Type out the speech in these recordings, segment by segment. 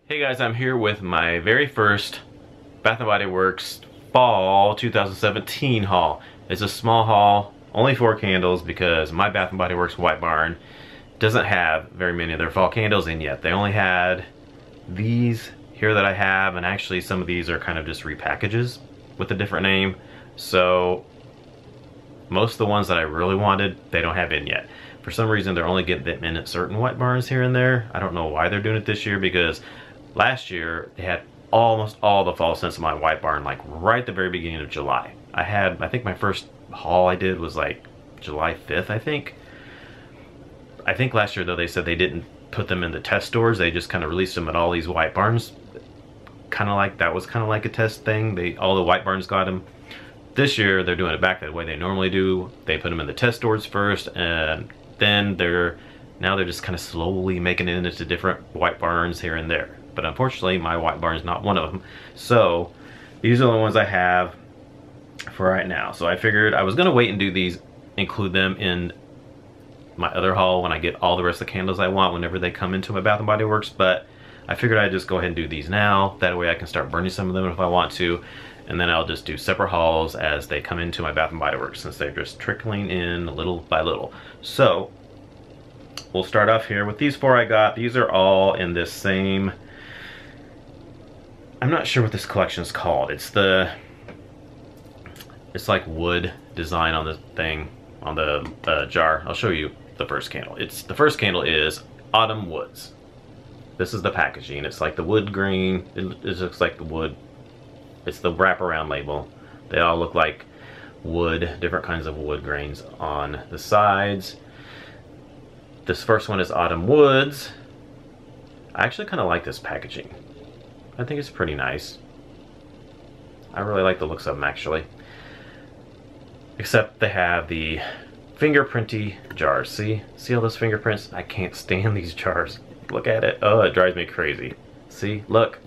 Hey guys, I'm here with my very first Bath & Body Works Fall 2017 haul. It's a small haul, only 4 candles because my Bath & Body Works White Barn doesn't have very many of their fall candles in yet. They only had these here that I have, and actually some of these are kind of just repackages with a different name. So most of the ones that I really wanted, they don't have in yet. For some reason, they're only getting them in at certain White Barns here and there. I don't know why they're doing it this year, because last year they had almost all the fall scents in my White Barn, like right at the very beginning of July. I think my first haul I did was like July 5th, I think. I think last year though they said they didn't put them in the test stores. They just kind of released them at all these White Barns. That was kind of like a test thing. All the White Barns got them. This year they're doing it back the way they normally do. They put them in the test stores first, and then now they're just kind of slowly making it into different White Barns here and there. But unfortunately, my White Barn is not one of them. So these are the ones I have for right now. So I figured I was gonna wait and do these, include them in my other haul when I get all the rest of the candles I want whenever they come into my Bath & Body Works. But I figured I'd just go ahead and do these now. That way I can start burning some of them if I want to. And then I'll just do separate hauls as they come into my Bath & Body Works, since they're just trickling in little by little. So we'll start off here with these 4 I got. These are all in this same, I'm not sure what this collection is called. It's like wood design on the thing, on the jar. I'll show you the first candle. The first candle is Autumn Woods. This is the packaging. It's like the wood grain. It looks like the wood. It's the wraparound label. They all look like wood, different kinds of wood grains on the sides. This first one is Autumn Woods. I actually kind of like this packaging. I think it's pretty nice. I really like the looks of them, actually. Except they have the fingerprinty jars. See all those fingerprints? I can't stand these jars. Look at it. Oh, it drives me crazy. See, look.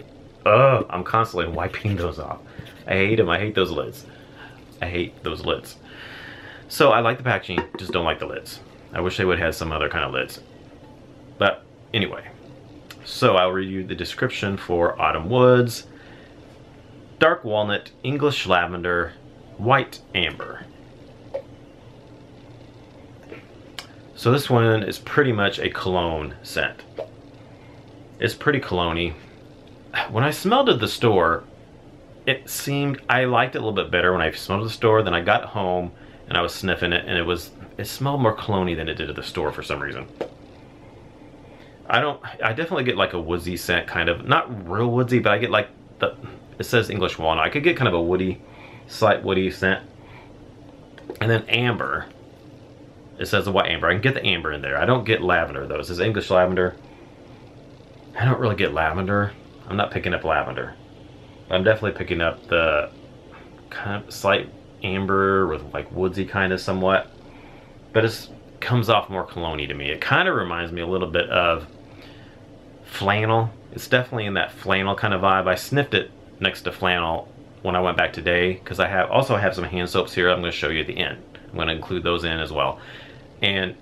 Oh, I'm constantly wiping those off. I hate them. I hate those lids. I hate those lids. So I like the packaging, just don't like the lids. I wish they would have some other kind of lids. But anyway, so I'll read you the description for Autumn Woods. Dark walnut, English lavender, white amber. So this one is pretty much a cologne scent. It's pretty cologne-y. When I smelled it at the store, I liked it a little bit better when I smelled it at the store. Then I got home and I was sniffing it, and it smelled more cologne-y than it did at the store for some reason. I definitely get like a woodsy scent, kind of, not real woodsy, but I get like it says English walnut. I could get kind of a slight woody scent. And then amber. It says the white amber. I can get the amber in there. I don't get lavender though. It says English lavender. I don't really get lavender. I'm not picking up lavender. I'm definitely picking up the kind of slight amber with like woodsy kind of somewhat. But it comes off more cologne-y to me. It kind of reminds me a little bit of flannel. It's definitely in that flannel kind of vibe. I sniffed it next to flannel when I went back today, because I also have some hand soaps here I'm going to show you at the end. I'm going to include those in as well. And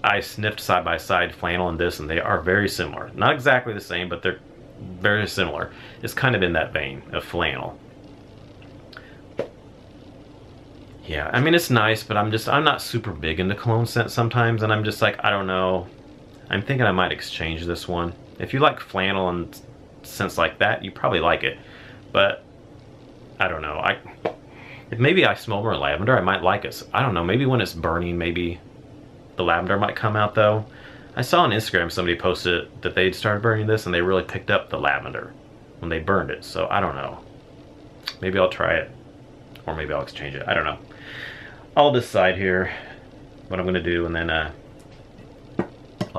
I sniffed side by side flannel and this, and they are very similar. Not exactly the same, but they're very similar. It's kind of in that vein of flannel. Yeah, I mean, it's nice, but I'm not super big into cologne scent sometimes, and I'm just like, I don't know. I'm thinking I might exchange this one. If you like flannel and scents like that, you probably like it. But I don't know. If maybe I smell more lavender, I might like it. I don't know. Maybe when it's burning, maybe the lavender might come out though. I saw on Instagram somebody posted that they'd started burning this and they really picked up the lavender when they burned it. So I don't know. Maybe I'll try it, or maybe I'll exchange it. I don't know. I'll decide here what I'm gonna do, and then I'll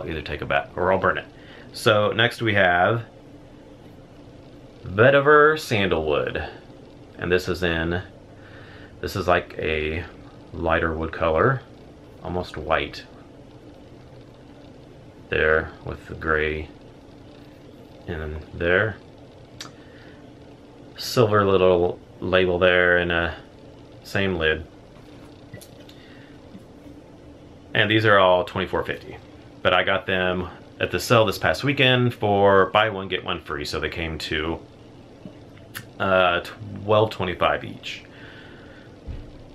either take it back or I'll burn it. So next we have Vetiver Sandalwood, and this is like a lighter wood color, almost white there with the gray in there. Silver little label there, and a same lid. And these are all $24.50. But I got them at the sale this past weekend for buy one get one free, so they came to $12.25 each.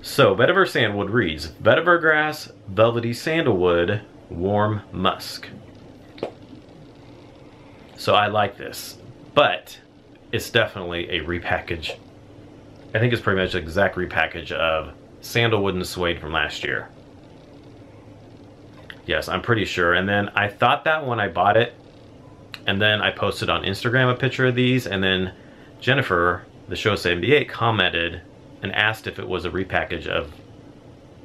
So Vetiver Sandalwood reads Vetiver Grass, Velvety Sandalwood, Warm Musk. So I like this, but it's definitely a repackage. I think it's pretty much the exact repackage of Sandalwood and Suede from last year. Yes, I'm pretty sure. And then I thought that when I bought it, and then I posted on Instagram a picture of these, and then Jennifer, the show 78, commented and asked if it was a repackage of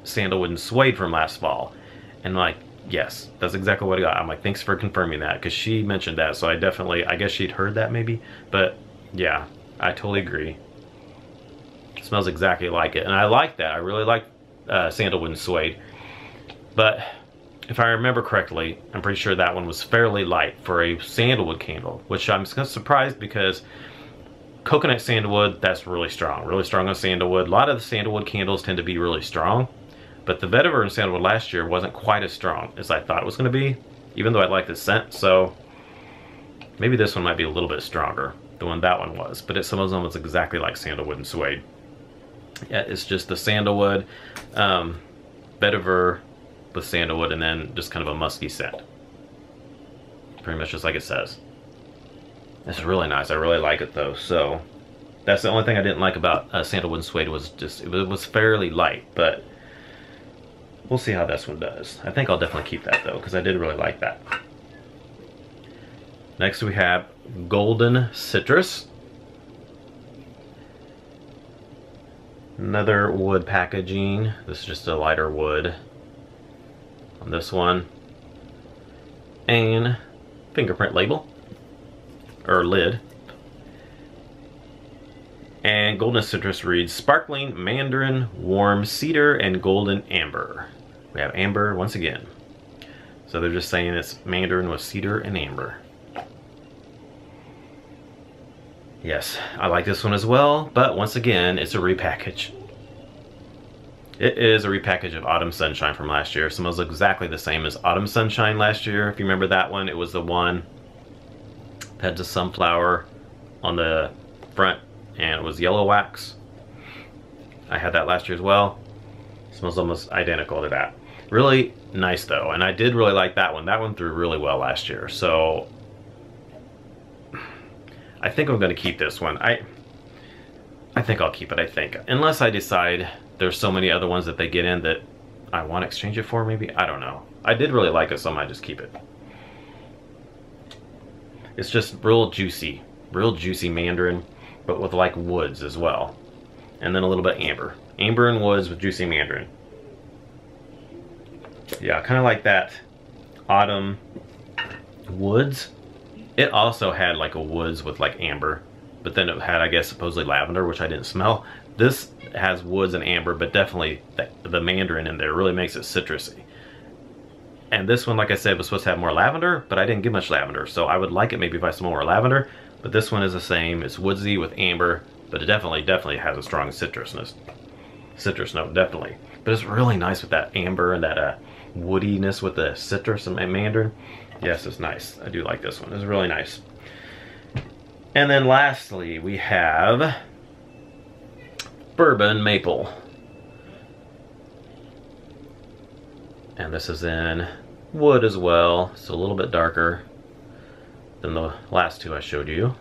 Sandalwood and Suede from last fall. And like, yes, that's exactly what I got. I'm like, thanks for confirming that, because she mentioned that, so I guess she'd heard that maybe. But yeah, I totally agree. It smells exactly like it, and I like that. I really like Sandalwood and Suede. But if I remember correctly, I'm pretty sure that one was fairly light for a sandalwood candle, which I'm surprised because coconut sandalwood, that's really strong on sandalwood. A lot of the sandalwood candles tend to be really strong, but the Vetiver and Sandalwood last year wasn't quite as strong as I thought it was going to be, even though I like the scent. So maybe this one might be a little bit stronger than that one was, but it smells almost exactly like Sandalwood and Suede. Yeah, it's just the sandalwood, Vetiver with sandalwood, and then just kind of a musky scent. Pretty much just like it says. It's really nice. I really like it though. So that's the only thing I didn't like about Sandalwood and Suede, was just it was fairly light, but we'll see how this one does. I think I'll definitely keep that though, because I did really like that. Next we have Golden Citrus. Another wood packaging. This is just a lighter wood on this one. And fingerprint label. Or lid. And Golden Citrus reads Sparkling Mandarin, Warm Cedar, and Golden Amber. We have amber once again. So they're just saying it's Mandarin with cedar and amber. Yes, I like this one as well, but once again, it's a repackage. It is a repackage of Autumn Sunshine from last year. It smells exactly the same as Autumn Sunshine last year. If you remember that one, it was the one that had the sunflower on the front, and it was yellow wax. I had that last year as well. It smells almost identical to that. Really nice though, and I did really like that one. That one threw really well last year, so I think I'm going to keep this one. I think I'll keep it, I think. Unless I decide there's so many other ones that they get in that I want to exchange it for, maybe. I don't know. I did really like it, so I might just keep it. It's just real juicy mandarin, but with like woods as well. And then a little bit amber. Amber and woods with juicy mandarin. Yeah, kind of like that autumn woods. It also had like a woods with like amber, but then it had, I guess, supposedly lavender, which I didn't smell. This has woods and amber, but definitely the mandarin in there really makes it citrusy. And this one, like I said, was supposed to have more lavender, but I didn't get much lavender, so I would like it maybe if I smell more lavender. But this one is the same. It's woodsy with amber, but it definitely has a strong citrus note, definitely. But it's really nice with that amber and that woodiness with the citrus and mandarin. Yes, it's nice. I do like this one. It's really nice. And then lastly, we have Bourbon Maple. And this is in wood as well. It's a little bit darker than the last two I showed you,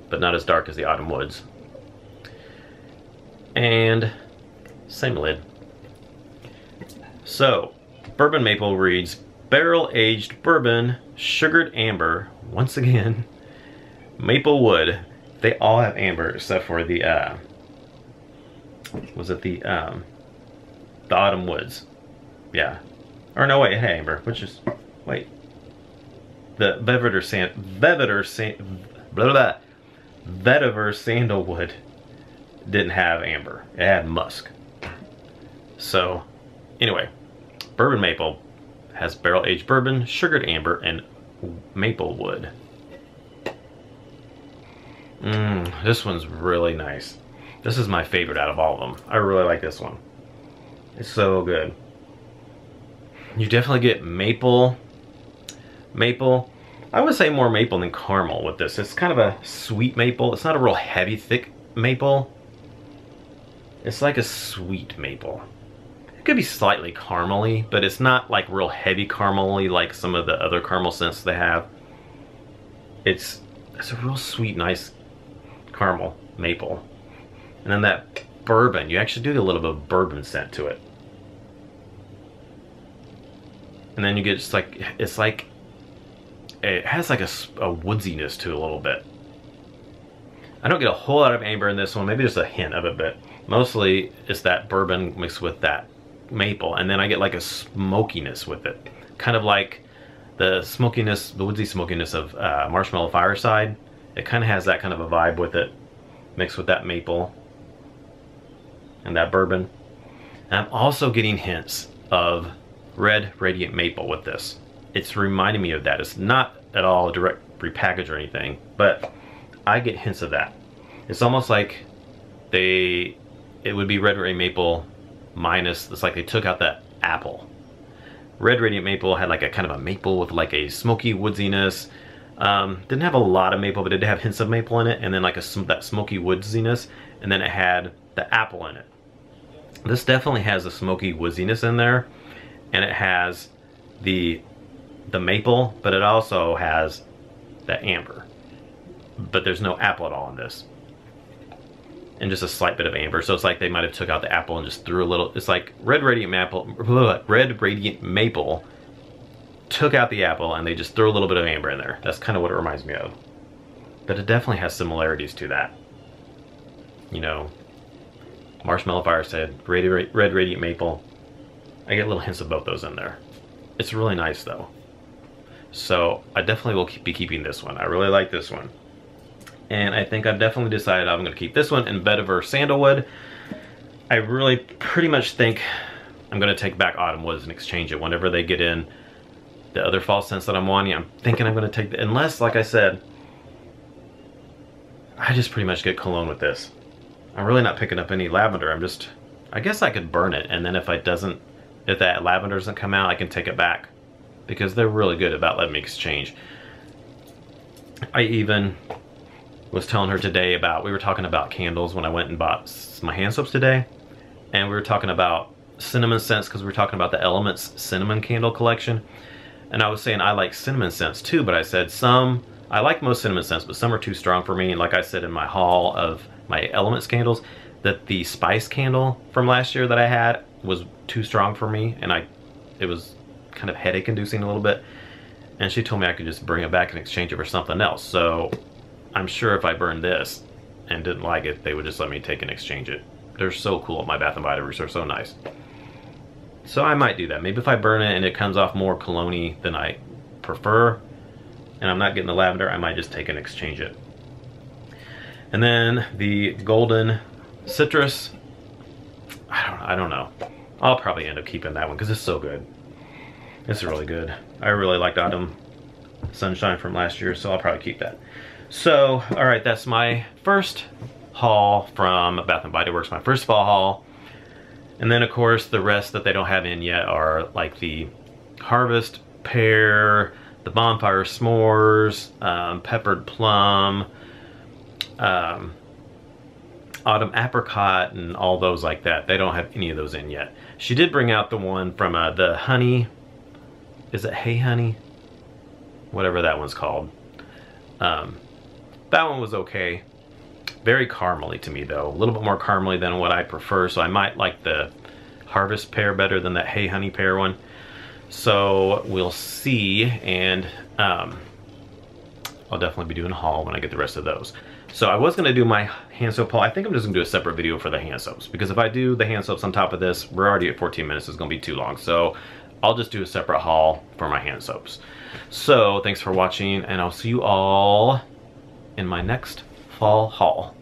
but not as dark as the Autumn Woods. And same lid. So, Bourbon Maple reads barrel-aged bourbon, sugared amber, once again, maple wood. They all have amber except for the, was it the Autumn Woods? Yeah. Or no, wait, hey, amber, which is, wait. The Vetiver Sandalwood didn't have amber. It had musk. So, anyway, Bourbon Maple has barrel-aged bourbon, sugared amber, and maple wood. This one's really nice. This is my favorite out of all of them. I really like this one. It's so good. You definitely get maple, maple. I would say more maple than caramel with this. It's kind of a sweet maple. It's not a real heavy, thick maple. It's like a sweet maple. It could be slightly caramely, but it's not like real heavy caramely like some of the other caramel scents they have. It's a real sweet, nice caramel maple. And then that bourbon, you actually do get a little bit of bourbon scent to it. And then you get just like, it's like, it has like a woodsiness to it a little bit. I don't get a whole lot of amber in this one, maybe just a hint of it, but mostly it's that bourbon mixed with that maple. And then I get like a smokiness with it. Kind of like the smokiness, the woodsy smokiness of Marshmallow Fireside. It kind of has that kind of a vibe with it, mixed with that maple and that bourbon. And I'm also getting hints of Red Radiant Maple with this. It's reminding me of that. It's not at all a direct repackage or anything, but I get hints of that. It's almost like it would be Red Radiant Maple minus, it's like they took out that apple. Red Radiant Maple had like a kind of a maple with like a smoky woodsiness. Didn't have a lot of maple, but it did have hints of maple in it, and then like that smoky woodsiness, and then it had the apple in it. This definitely has a smoky woodsiness in there, and it has the maple, but it also has the amber. But there's no apple at all in this. And just a slight bit of amber. So it's like they might have took out the apple and just threw a little, it's like Red Radiant Maple took out the apple and they just threw a little bit of amber in there. That's kind of what it reminds me of. But it definitely has similarities to that. You know, Marshmallow Fireside, Red Radiant Maple. I get little hints of both those in there. It's really nice though. So I definitely will be keeping this one. I really like this one. And I think I've definitely decided I'm going to keep this one in Vetiver Sandalwood. I really pretty much think I'm going to take back Autumn Woods and exchange it whenever they get in the other fall scents that I'm wanting. I'm thinking I'm going to take, unless, like I said, I just pretty much get cologne with this. I'm really not picking up any lavender. I guess I could burn it, and then if that lavender doesn't come out, I can take it back, because they're really good about letting me exchange. I even was telling her today about, we were talking about candles when I went and bought my hand soaps today, and we were talking about cinnamon scents because we were talking about the Elements cinnamon candle collection, and I was saying I like cinnamon scents too, but I said I like most cinnamon scents, but some are too strong for me. And like I said in my haul of my Elements candles, that the spice candle from last year that I had was too strong for me, and it was kind of headache inducing a little bit, and she told me I could just bring it back and exchange it for something else. So I'm sure if I burned this and didn't like it, they would just let me take and exchange it. They're so cool. My Bath & Body Works are so nice. So I might do that. Maybe if I burn it and it comes off more cologne-y than I prefer, and I'm not getting the lavender, I might just take and exchange it. And then the Golden Citrus, I don't know. I'll probably end up keeping that one because it's so good. It's really good. I really liked Autumn Sunshine from last year, so I'll probably keep that. So, all right, that's my first haul from Bath & Body Works, my first fall haul. And then, of course, the rest that they don't have in yet are like the Harvest Pear, the Bonfire S'mores, Peppered Plum, Autumn Apricot, and all those like that. They don't have any of those in yet. She did bring out the one from the Honey, is it Hey Honey? Whatever that one's called. That one was okay. Very caramely to me though. A little bit more caramely than what I prefer, so I might like the Harvest Pear better than that Hey Honey Pear one. So we'll see, and I'll definitely be doing a haul when I get the rest of those. So I was going to do my hand soap haul. I think I'm just going to do a separate video for the hand soaps, because if I do the hand soaps on top of this, we're already at 14 minutes. It's going to be too long. So I'll just do a separate haul for my hand soaps. So thanks for watching, and I'll see you all in my next fall haul.